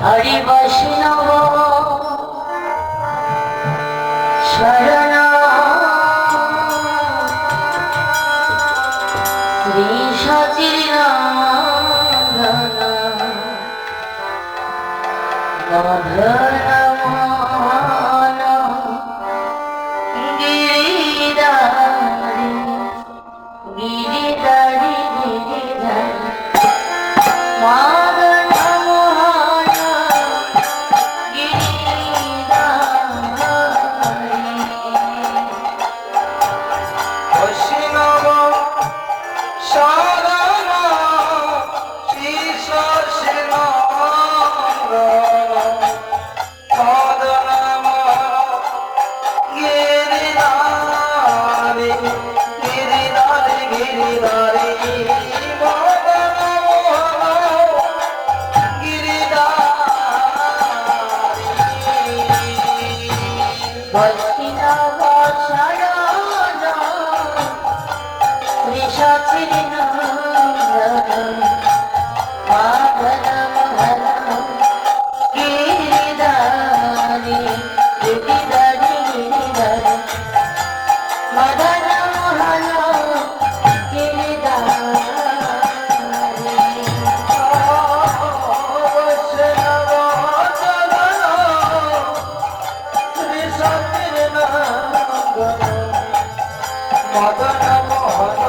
हरि वैष्णव शरण श्री सचिदानंद मदन मोहन गिरिधारी गिरिधारी गिरिधारी मदन मोहन गिरिधारी वैष्णव शरण श्री सचिदानंद मदन गिरिधारी गिरिधारी गिरिधारी मदन मोहन गिरिधारी वैष्णव शरण श्री सचिदानंद मदन मोहन गिरिधारी गिरिधारी गिरिधारी मदन मोहन गिरिधारी वैष्णव शरण श्री सचिदानंद मदन मोहन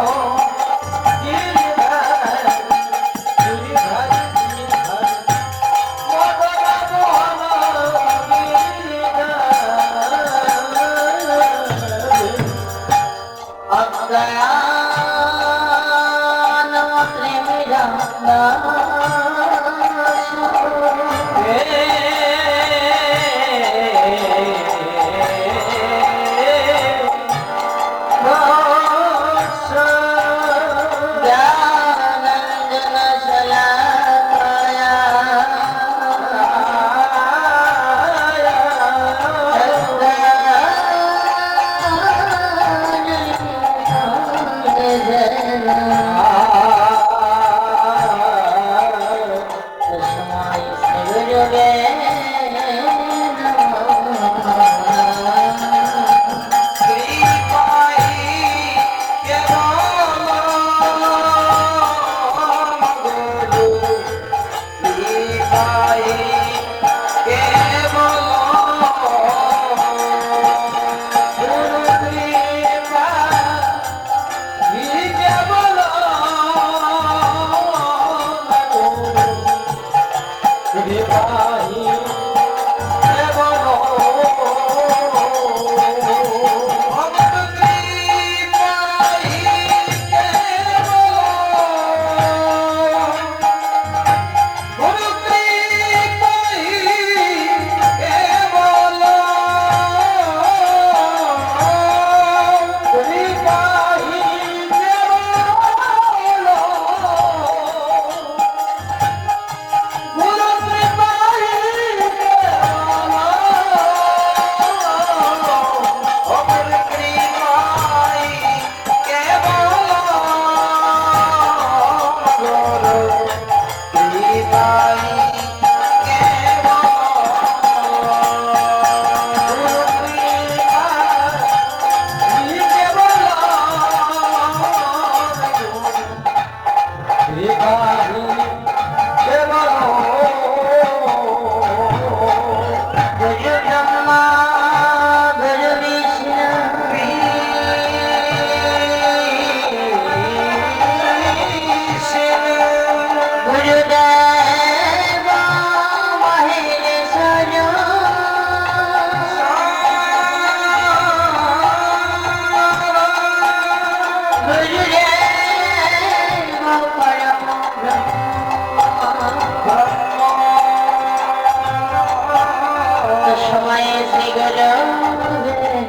গুরু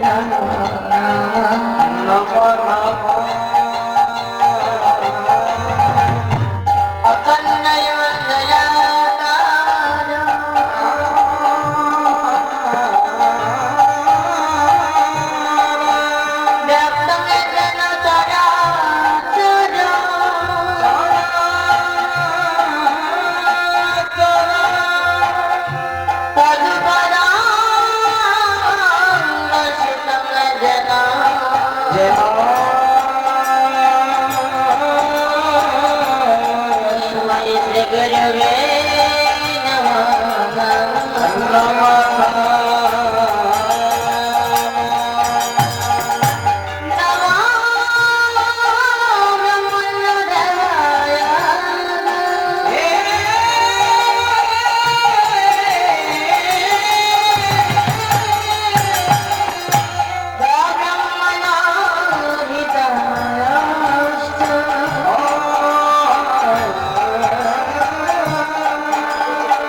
নমো নমো নমো অতন্নয় দয়াকার ব্যক্তং যেন চরাচর তদুপরাং যেন শ্রী গুরুবে নমঃ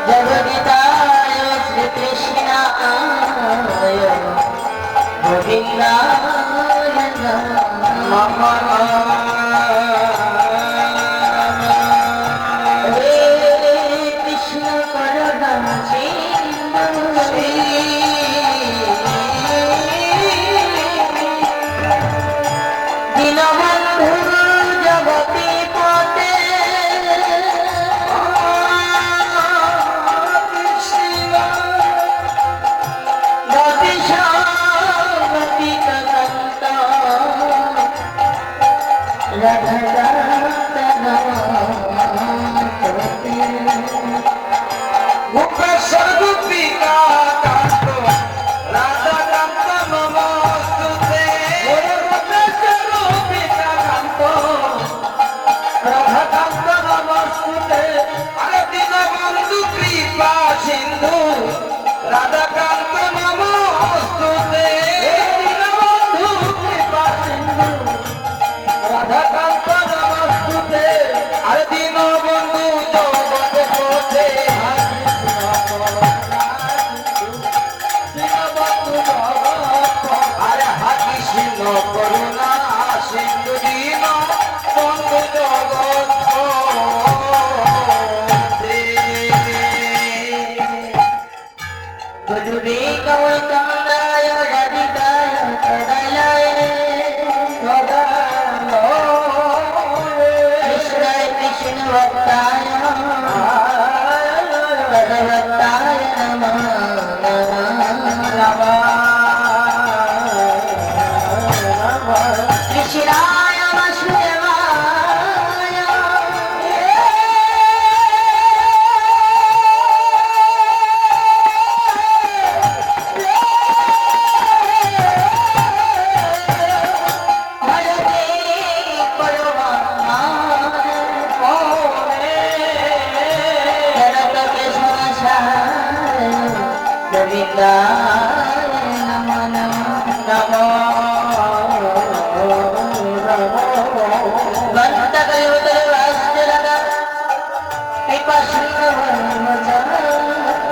জগদিতায় শ্রীকৃষ্ণায় গোবিন্দায় নমঃ হে কৃষ্ণ করুণা সিন্ধু দীনবন্ধু জগৎপতে গোপেশ্বর গোপিকা কান্ত রাধা কান্ত নমস্তুতে গোপেশ্বর গোপিকা কান্ত রাধা কান্ত নমস্তুতে আরে দীনবন্ধু কৃপা সিন্ধু রাধা কান্ত নমস্তুতে দীনবন্ধু কৃপা সিন্ধু রাধা কান্ত নমস্তুতে আরে দীনবন্ধু জগতে পথে আরে কৃষ্ণ করুণা সিন্ধু দীন বন্ধু জগৎ গুরুরে গৌতমায় রাধিকায় তদলয়ে কৃষ্ণায় কৃষ্ণ ভক্তায় ভগবতায় নমঃ কৃষ্ণায় বাসুদেবায় হরে পরমাত্মা জগতকে সংসার গোবিন্দায় নমঃ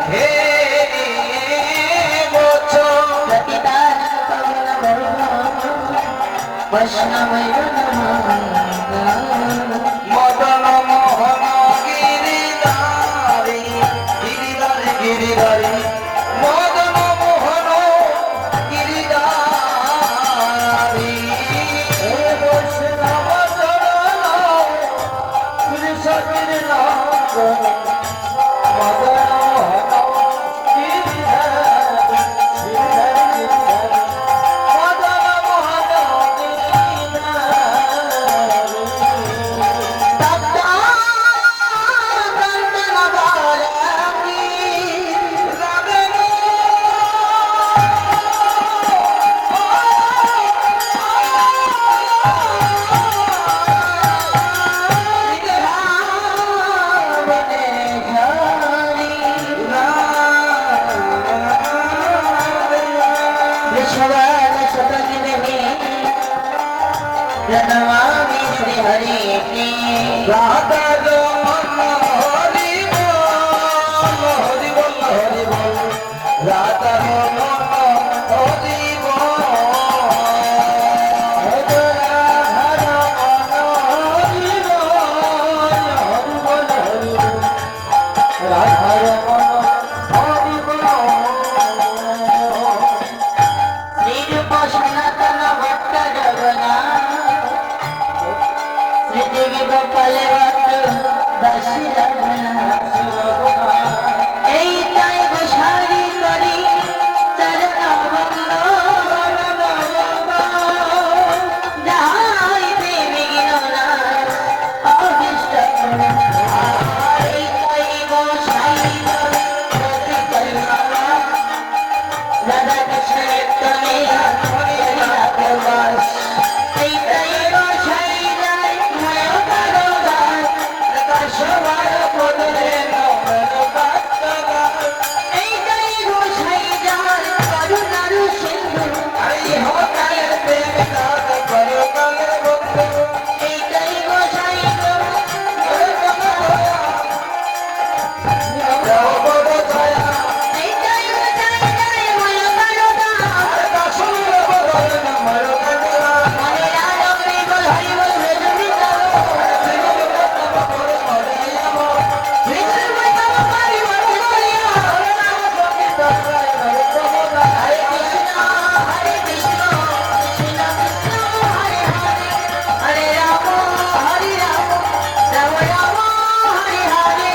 হে বৎস বৈষ্ণবৈ নমঃ মদন মোহন গিরিধারী গিরিধারী গিরিধারী মদন মোহন গিরিধারী হে বৈষ্ণব চরণ পুরুষের নাম মদন মোহন গিরিধারী গিরিধারী মদন মোহন प्रणमामि श्री हरि राधा रमन हरि बोल हरि बोल हरि बोल राधा रमन রাধা কৃষ্ণ নিত্য লীলা করিয়া প্রবাস এইটাই গোসাই যায় মায়া কারো গান সবার বদলে নমন বাচ্চারা এইটাই গোসাই যায় করুণার সিন্ধু আরে ইহকালের প্রেম দান পরকালের বন্ধু এইটাই গোসাই যাও বড় ছায়া এইটাই গোসাই যায় মায়া কারো গান আরে দাসুর বদলে নমন বাচ্চারা মনে রাখো বল হরি বল ভজনি করো বিষ্ণু মহিমা পারি মন করিয়া হরে কৃষ্ণ হরে কৃষ্ণ কৃষ্ণ কৃষ্ণ হরে হরে হরে রাম রাম রাম হরে হরে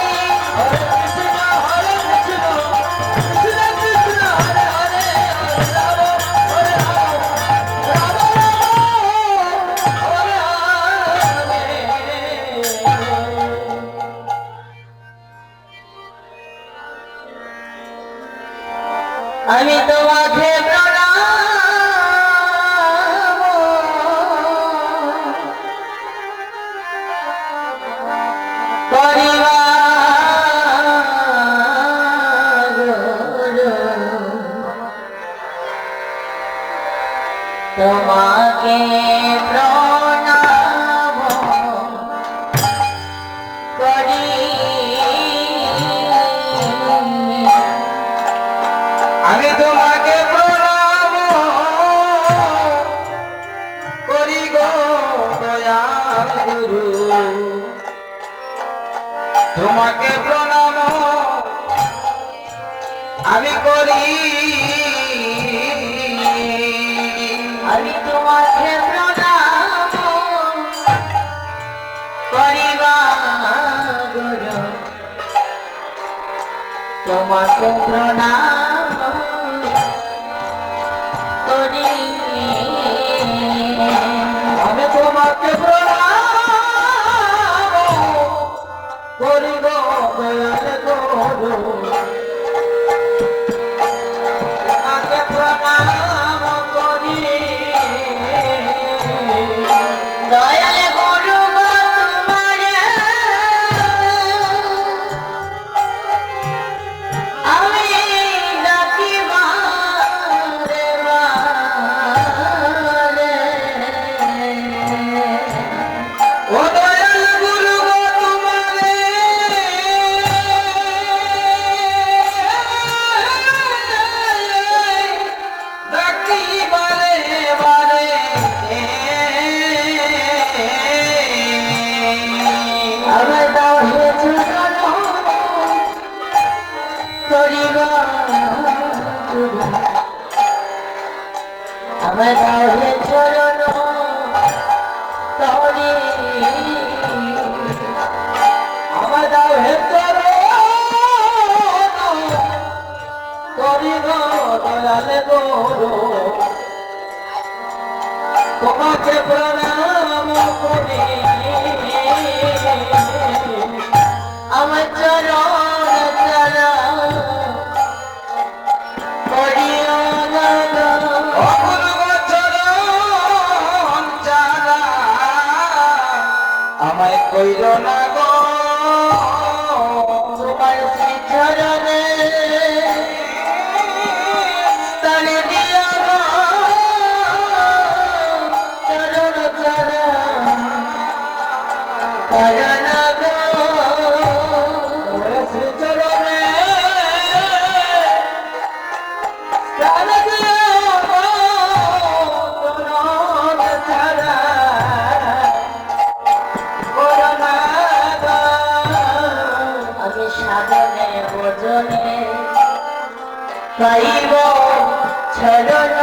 আমি তোমাকে প্রণাম করিবা তোমাকে প্রণাম করি আমি তোমাকে প্রণাম করি গো দয়াল গুরু তোমাকে প্রণাম আমি করি আমি তোমাকে প্রণাম করিবা গুরু তোমাকে প্রণাম করি আমি তোমাকে প্রণাম করি গো দয়াল গুরু তোমাকে প্রণাম করি দয়াল গুরু গো তোমারে আমি ডাকিবা রে বারে ও দয়াল গুরু গো তোমারে ডাকি বারে বারে আমার দাও হে চরণ করিবা গুরু আমার দাও হে চরণ করি আমার দাও হে চরণ করি গো দয়াল গুরু তোমাকে প্রণাম করি আমার চরণ চরণ করিও অপূর্ব চরণ চারা আমায় কইল না গো তোমার শ্রী চরণে তলে দিও গো চরণ চরণ চরণ গো শ্রী চরণে প্রাণ দিও গো চরণ ছাড়া করোনা গো। আমি সাধনে ভোজনে পাইব চরণ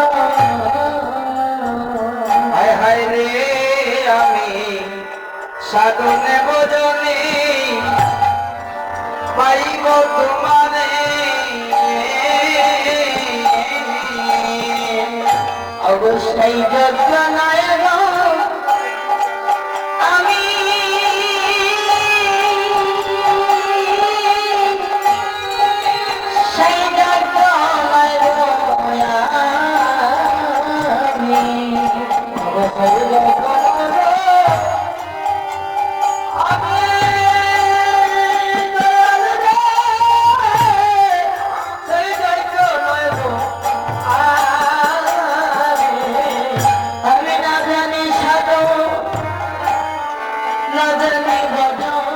হায় হায় রে আমি সাধনে ভজনে পাইব তোমারে অবশ্যই যজ্ঞ নয় গো আমি সেই যজ্ঞ নয় গো বলে ভজন